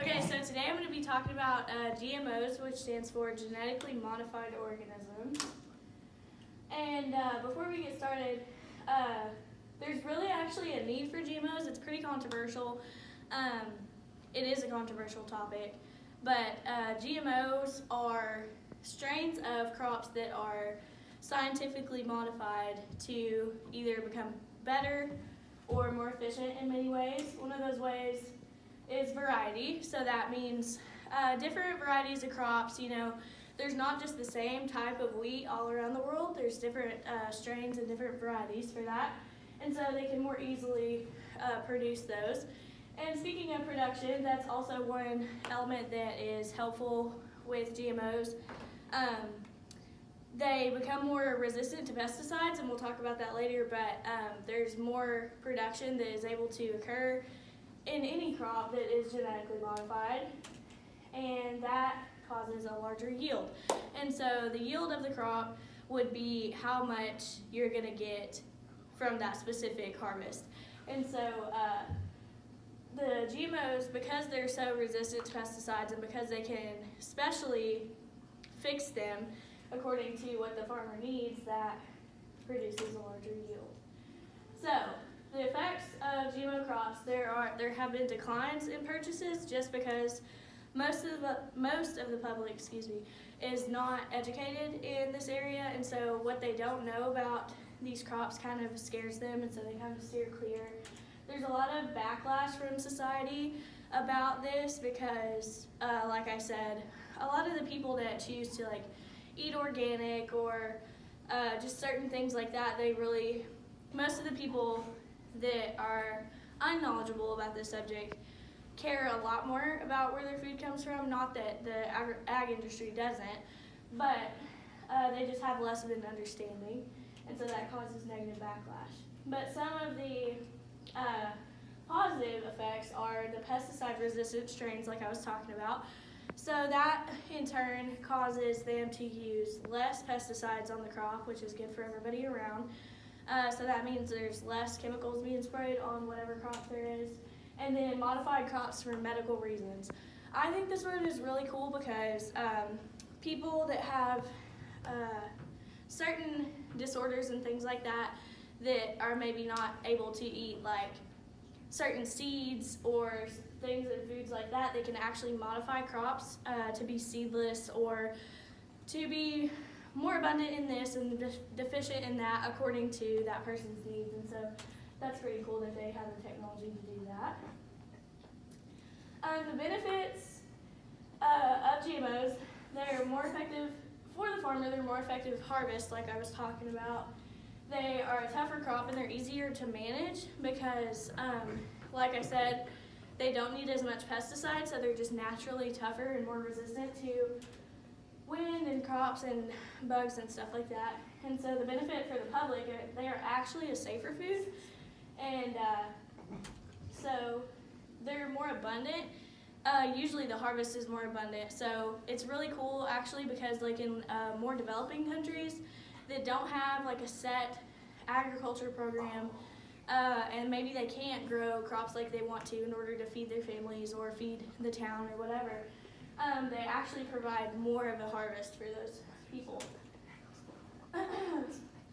Okay, so today I'm going to be talking about GMOs, which stands for Genetically Modified Organisms. And before we get started, there's really actually a need for GMOs. It's pretty controversial. It is a controversial topic, but GMOs are strains of crops that are scientifically modified to either become better or more efficient in many ways. One of those ways is variety. So that means different varieties of crops. You know, there's not just the same type of wheat all around the world. There's different strains and different varieties for that. And so they can more easily produce those. And speaking of production, that's also one element that is helpful with GMOs. They become more resistant to pesticides, and we'll talk about that later, but there's more production that is able to occur in any crop that is genetically modified, and that causes a larger yield. And so the yield of the crop would be how much you're going to get from that specific harvest. And so the GMOs, because they're so resistant to pesticides and because they can specially fix them according to what the farmer needs, that produces a larger yield. So the effects of GMO crops, there have been declines in purchases just because most of the public, is not educated in this area, and so what they don't know about these crops kind of scares them, and so they kind of steer clear. There's a lot of backlash from society about this because, like I said, a lot of the people that choose to eat organic or just certain things like that, most of the people that are unknowledgeable about this subject care a lot more about where their food comes from. Not that the ag industry doesn't, but they just have less of an understanding, and so that causes negative backlash. But some of the positive effects are the pesticide-resistant strains like I was talking about. So that, in turn, causes them to use less pesticides on the crop, which is good for everybody around. So that means there's less chemicals being sprayed on whatever crop there is. And then modified crops for medical reasons. I think this one is really cool because people that have certain disorders and things like that are maybe not able to eat certain seeds or things and foods like that, they can actually modify crops to be seedless or to be more abundant in this and deficient in that according to that person's needs. And so that's pretty cool that they have the technology to do that. The benefits of GMOs, they're more effective for the farmer, they're more effective harvest like I was talking about. They are a tougher crop and they're easier to manage because, like I said, they don't need as much pesticide, so they're just naturally tougher and more resistant to wind and crops and bugs and stuff like that. And so the benefit for the public, they are actually a safer food, and so they're more abundant. Usually the harvest is more abundant, so it's really cool actually because in more developing countries that don't have a set agriculture program, and maybe they can't grow crops like they want to in order to feed their families or feed the town or whatever, they actually provide more of a harvest for those people.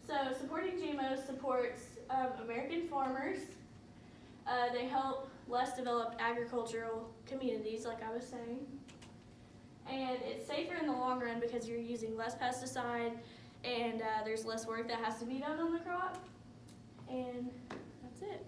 So supporting GMOs supports American farmers. They help less developed agricultural communities, like I was saying. And it's safer in the long run because you're using less pesticide and there's less work that has to be done on the crop. And that's it.